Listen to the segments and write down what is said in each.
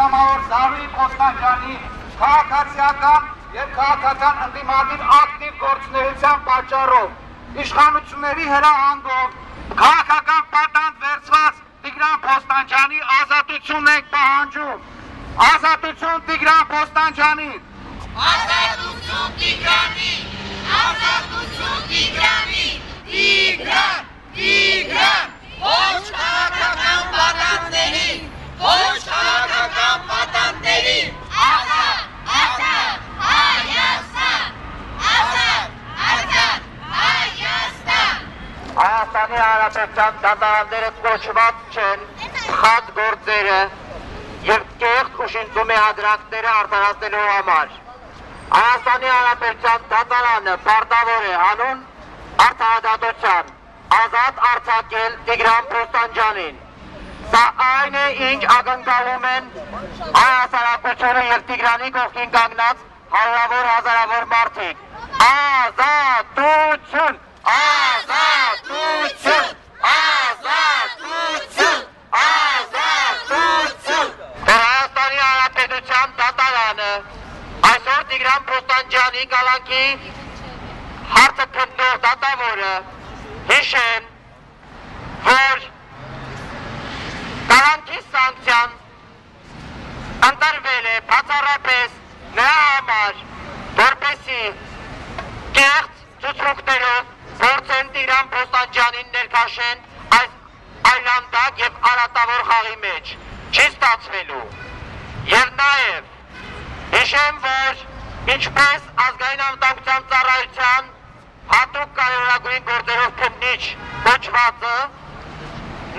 պատգամավոր Զարուհի Կոստանջյանի քաղաքացիական եւ քաղաքական ընդդիմադիր ակտիվ գործունեության պատճառով իշխանությունների հրահանգով քաղաքական պատանդ վերցված Տիգրան Կոստանջյանի ազատությունն ենք պահանջում։ Ազատություն Տիգրան Կոստանջյանի։ Ազատություն Տիգրանի։ Ազատություն Տիգրանի։ Տիգրան, ոչ քաղաքական պատանդների, ոչ քաղաքական պատանդների, ազատ Հայաստան, ազատ Հայաստան։ Հայաստանի Հանրապետության դատարանները կոչված չեն սխալ գործերը և կեղծ ու շինծումի հադրանքները արտարացնելու համար։ Հայաստանի Հանրապետության դատարանը պարտավոր է հանուն արդարադատության ազատ արձակել Տիգրան Կոստանջյանին։ Սա այն է, ինչ ակնկալում են հայ հասարակությունը և Տիգրանի կողքին կանգնած հարյուրավոր հազարավոր մարդիկ։ Ազատություն! Ազատություն! Ազատություն! Ազատություն! Հայաստանի Հանրապետության դատարանը այսօր Տիգրան Կոստանջյանի կալանքի հարցը քննող դատավորը հիշեն, որ կալանքի սանկցիան ընտրվել է բացառապես նրա համար, որպեսզի կեղծ ցուցմունքներով փորձեն Տիգրան Կոստանջյանին ներքաշեն այս այլանդակ և արատավոր խաղի մեջ, չի ստացվելու։ Եվ նաև հիշեմ, որ ինչպես ազգային անվտանգության ծառայության հատուկ կարևորագույն գործերով քննիչ կոչվածը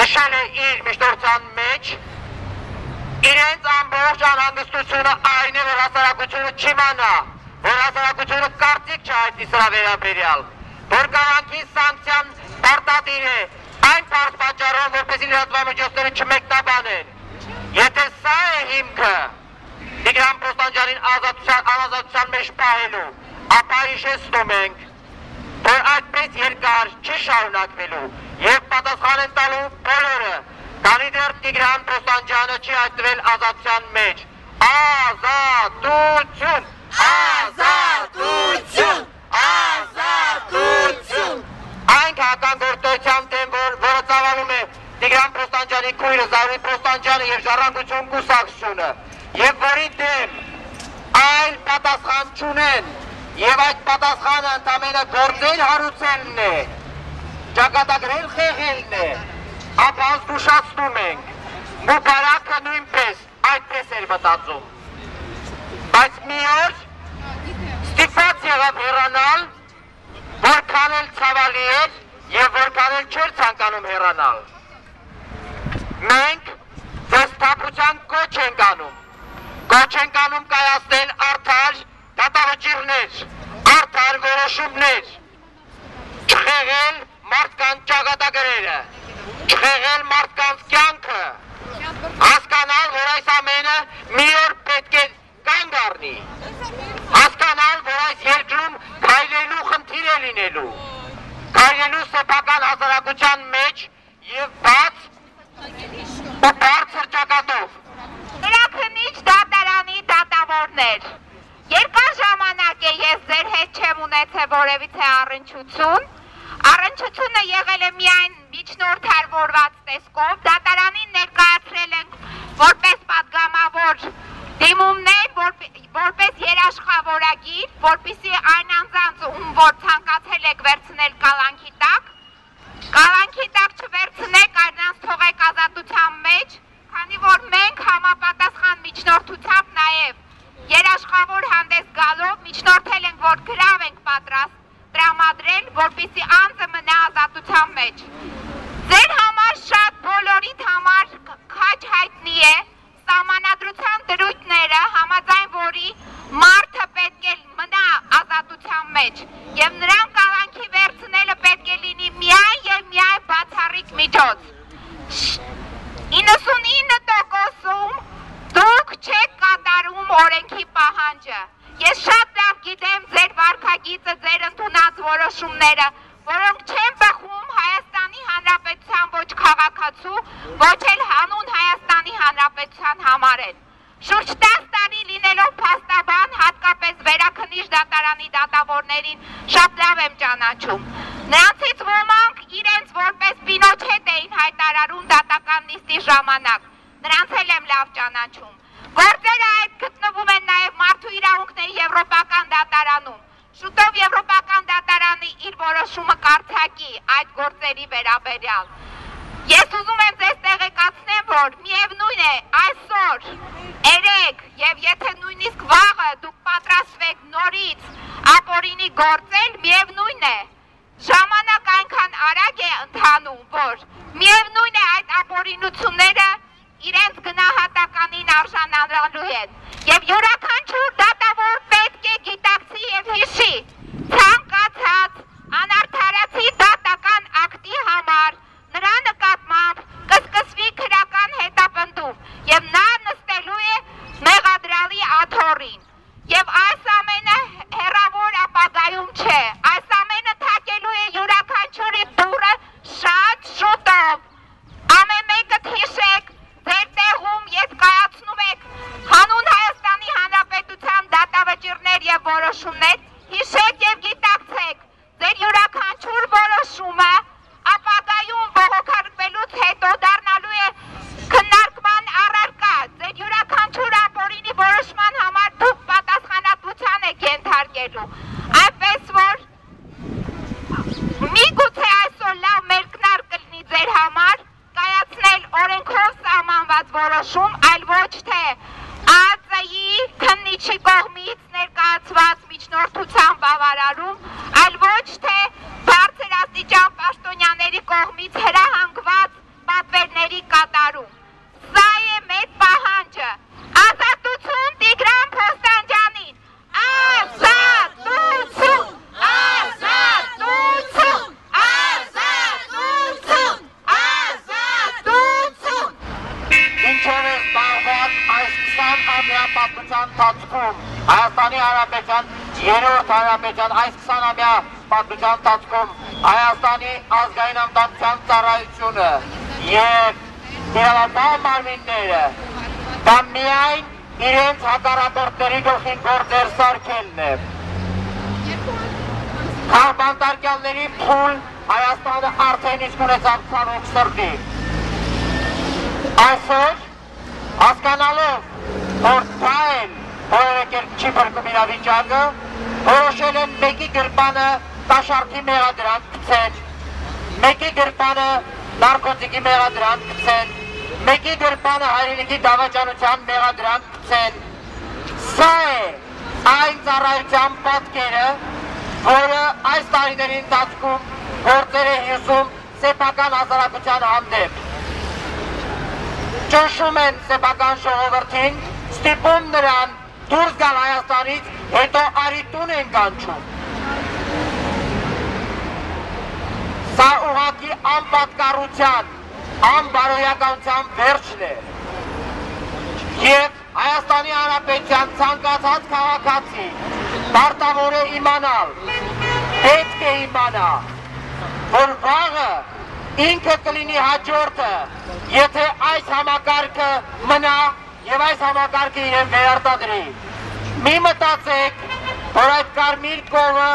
նշել է իր միջնորդության մեջ, իրենց ամբողջ անհանգստությունը այն է, որ հասարակությունը չիմանա, որ հասարակությունը կարծիք չհայտնի սրա վերաբերյալ, որ կալանքի սանկցիան պարտադիր է այն պարզ պատճառով, որպեսզի լրատվամիջոցները չմեկնաբանեն։ Եթե սա է հիմքը Տիգրան Կոստանջյանին անազատության մեջ պահելու, ապա հիշեցնում ենք, որ այդպես երկար չի շարունակվելու և պատասխան են տալու բոլորը, քանի դեռ Տիգրան Կոստանջյանը չի հայտնվել ազատության մեջ։ Ազատություն! Ազատություն! Ազատություն! Այն քաղաքական գործունեության դեմ, որը ծավալում է Տիգրան Կոստանջյանի քույրը Զարուհի Կոստանջյանը և Ժառանգություն կուսակցությունը, և որի դեմ այլ պատասխան չունեն, և այդ պատասխանը ընդամենը գործեր հարուցելն է, ճակատագրել խեղելն է, ապա զգուշացնում ենք, Մուբարաքը նույնպես այդպես էր մտածում, բայց մի օր ստիպված եղավ հեռանալ, որքան էլ ցավալի էր և որքան էլ չէր ցանկանում հեռանալ։ Մենք ձեզ թափության կոչ ենք անում կայացնել արդար դատավճիռներ, արդար որոշումներ, չխեղել մարդկանց ճակատագրերը, չխեղել մարդկանց կյանքը, հասկանալ, որ այս ամենը մի օր պետք է կանգ առնի, հասկանալ, որ այս երկրում քայլելու խնդիր է լինելու, քայլելու սեփական հասարակության մեջ և բաց ու բարձր ճակատով։ Քննիչ դատարանի դատավորներ, երկար ժամանակ է ես ձեր հետ չեմ ունեցել որևիցե առնչություն, առնչությունը եղել է միայն միջնորդավորված տեսքով, դատարանին ներկայացրել ենք որպես պատգամավոր դիմումներ, որպես երաշխավորագիր, որպեսզի այն անձանց, ում որ ցանկացել եք վերցնել կալանքի տակ չվերցնեք, այնց թողեք ազատության մեջ, քանի որ մենք համապատասխան միջնորդությամբ նաև երաշխավոր հանդես գալով միջնորդել ենք, որ գրավ ենք պատրաստ տրամադրել, որպեսզի անձը մնա ազատության մեջ։ Ձեր համար շատ բոլորիդ համար քաջ հայտնի է սահմանադրության դրույթները, համաձայն որի մարդը պետք է մնա ազատության մեջ և նրան կալանքի վերցնելը պետք է լինի միայն և միայն բացառիկ միջոց։ 99%-ում դուք չեք կատարում օրենքի պահանջը։ Ես շատ լավ գիտեմ ձեր վարքագիծը, ձեր ընդունած որոշումները, որոնք չեն բխում Հայաստանի Հանրապետության ոչ քաղաքացու, ոչ էլ հանուն Հայաստանի Հանրապետության համար են։ Շուրջ 10 տարի լինելով փաստաբան, հատկապես Վերաքննիչ դատարանի դատավորներին շատ լավ եմ ճանաչում։ Նրանցից ոմանք իրենց որպես Պինոչետ էին հայտարարում դատական նիստի ժամանակ։ Նրանց էլ եմ լավ ճանաչում։ Գործերը այդ գտնվում են նաև մարդու իրավունքների եվրոպական դատարանում։ Շուտով եվրոպական դատարանը իր որոշումը կարձակի այդ գործերի վերաբերյալ։ Ես ուզում եմ ձեզ տեղեկացնեմ, որ միևնույն է այսօր, երեկ եւ եթե նույնիսկ վաղը դուք պատրաստվեք նորից ապօրինի գործել, միևնույն է ժամանակ այնքան արագ է ընթանում, որ միևնույն է այդ ապօրինությունները իրենց գնահատականին արժանանալու են եւ յուրաքանչյուր դատավոր պետք է գիտակցի եւ հիշի ցանկացած անարդարացի դատական ակտի համար նրա նկատմամբ կսկսվի քրական հետապնդում եւ նա նստելու է մեղադրալի աթոռին եւ այս ամենը հեռավոր ապագայում չէ, այս ամենը թակելու է յուրաքանչյուրի դուրը շատ շուտով։ Ամեն մեկդ հիշեք, ձեր տեղում երբ կայացնում եք հանուն Հայաստանի Հանրապետության դատավճիռներ եւ որոշումներ, հիշեք եւ գիտակցեք, ձեր յուրաքանչյուր որոշումը ապագայում բողոքարկվելուց հետո դառնալու է քննարկման առարկա, ձեր յուրաքանչյուր ապօրինի որոշման համար դուք պատասխանատվության եք ենթարկելու, այնպես որ միգուցե այսօր լավ մերկնար կլինի ձեր համար կայացնել օրենքով սահմանված որոշում, այլ ոչ թե ԱԱԾ-ի քննիչի կողմից ներկայացված միջնորդության բավարարում, այլ ոչ թե բարձրաստիճան պաշտոնյաների կողմից հրահանգված պատվերների կատարում։ Սա է մեր պահանջը։ Ազատություն Տիգրան Փոստանջանին։ Ազատություն, ազատություն, ազատություն, ազատություն։ Ինչով է զբաղված այս 20-ամյա պատմության ընթացքում Հայաստանի Հանրապետության, երրորդ Հանրապետության այս 20-ամյա պատմության ընթացքում Հայաստանի ազգային անվտանգության ծառայությունը եւ իրավապահ մարմինները դա միայն իրենց հակառակորդների գլխին գործեր սարքելն է։ Քաղբանտարկյալների փուլ Հայաստանը արդեն իսկ ունեցավ ցավոք սրտի։ Այսօր հասկանալով, որ դա էլ որևէ կերպ չի փրկում իրավիճակը, որոշել են մեկի գրպանը տաշարդի մեղադրանք գցել, մեկի գրպանը նարկոտիկի մեղադրանք գցել, մեկի գրպանը հայրենիքի դավաճանության մեղադրանք գցել։ Սա է այն ծառայության պատկերը, որը այս տարիների ընթացքում գործեր է հյուսում սեփական հասարակության հանդեպ։ Ճնշում են սեփական ժողովրդին, ստիպում նրան դուրս գալ Հայաստանից, հետո արիտուն են կանչում։ Սա ուղղակի անպատկառության, անբարոյականության վերջն է։ Եվ Հայաստանի Հանրապետության ցանկացած քաղաքացի պարտավոր է իմանալ, պետք է իմանա, որ վաղը ինքը կլինի հաջորդը, եթե այս համակարգը մնա եւ այս համակարգը իրեն վերարտադրի։ Մի մտածեք, որ այդ կարմիր կովը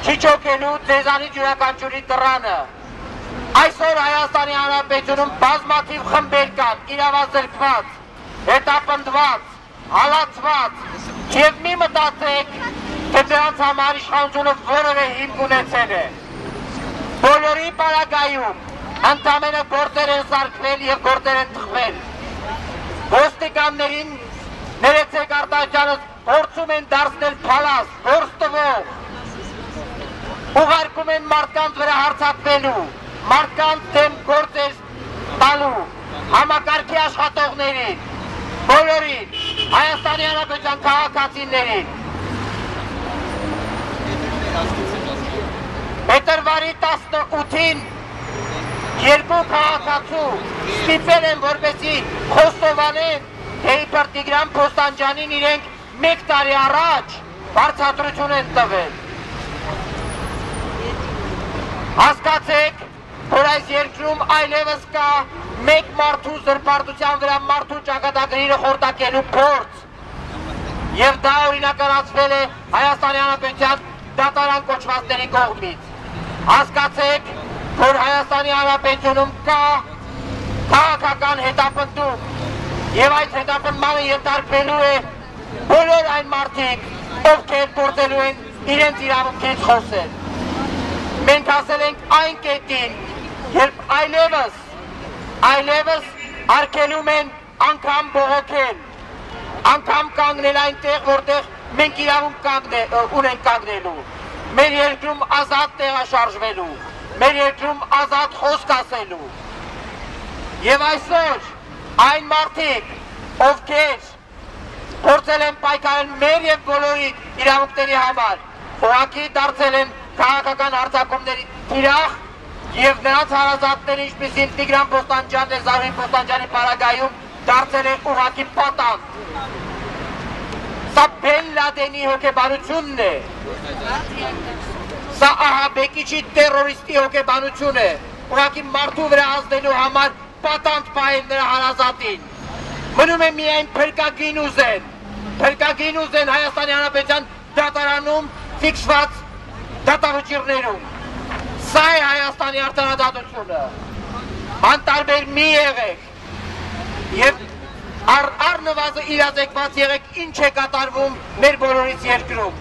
չի չոքելու ձեզանից յուրաքանչյուրի դռանը։ Այսօր Հայաստանի Հանրապետությունում բազմաթիվ խմբեր կան, իրավազրկված, հետապնդված, հալածված եւ մի մտածեք, թե դրանց համար իշխանությունը որևէ հիմք ունեցել է։ Բոլորի պարագայում ընդամենը գործեր են սարքվել եւ գործեր են թխվել։ Ոստիկաններին ներեցեք արտահայտանս փորձում են դարձնել փալաս, գործ տվող, ուղարկում են մարդկանց վրա հարձակվելու, մարդկանց դեմ գործեր տալու, համակարգի աշխատողներին, բոլորին, Հայաստանի Հանրապետության քաղաքացիներին։ Փետրվարի 18-ին երկու քաղաքացու ստիպել են, որպեսզի խոստովանեն, թե իբր Տիգրան Փոստանջանին իրենք 1 տարի առաջ վարձատրություն են տվել։ Հասկացեք, որ այս երկրում այլևս կա մեկ մարդու զրպարտության վրա մարդու ճակատագրիրը խորտակելու փորձ եւ դա օրինականացվել է Հայաստանի Հանրապետության դատարան կոչվածների կողմից։ Հասկացեք, որ Հայաստանի Հանրապետությունում կա քաղաքական հետապնդում եւ այդ հետապնդմանը ենթարկվելու է բոլոր այն մարդիկ, ովքեր փորձելու են իրենց իրավունքից խոսել։ Մենք ասել ենք այն կետին, երբ այլևս արգելում են անգամ բողոքել, անգամ կանգնել այնտեղ, որտեղ մենք իրավունք ունենք կանգնելու, մեր երկրում ազատ տեղաշարժվելու, մեր երկրում ազատ խոսք ասելու։ Եվ այսօր այն մարդիկ, ովքեր փորձել են պայքարել մեր եւ բոլորի իրավունքների համար, ուղղակի դարձել են քաղաքական հարձակումների թիրախ եւ նրանց հարազատները, ինչպիսին Տիգրան Պոստանջյանն է Զարուհի Պոստանջյանի պարագայում դարձել է ուղղակի պատանդ։ Սա Բեն Լադենի հոգեբանությունն է, սա ահաբեկիչի տերորիստի հոգեբանություն է, ուղղակի մարդու վրա ազդելու համար պատանդ պահել նրա հարազատին։ Մնում է միայն փրկագին ուզեն Հայաստանի Հանրապետության դատարանում ֆիքսված դատավճիռներում։ Սա է Հայաստանի արտարադատությունը։ Անտարբեր մի եղեք եւ առնվազն իրազեկված եղեք ինչ է կատարվում մեր բոլորիս երկրում։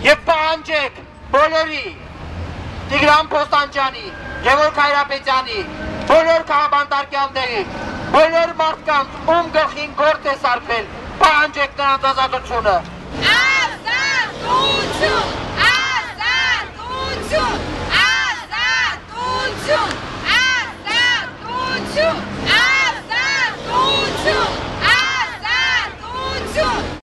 Եվ պահանջեք բոլորի Տիգրան Պոստանջյանի, Գևորգ Հայրապետյանի, բոլոր քաղաքաբանտարկյալների, բոլոր մարդկանց, ում գլխին գործ է սարքվել, պահանջեք նրանց ազատությունը։ Ազատություն! Ազատություն! Ազատություն! Ազատություն!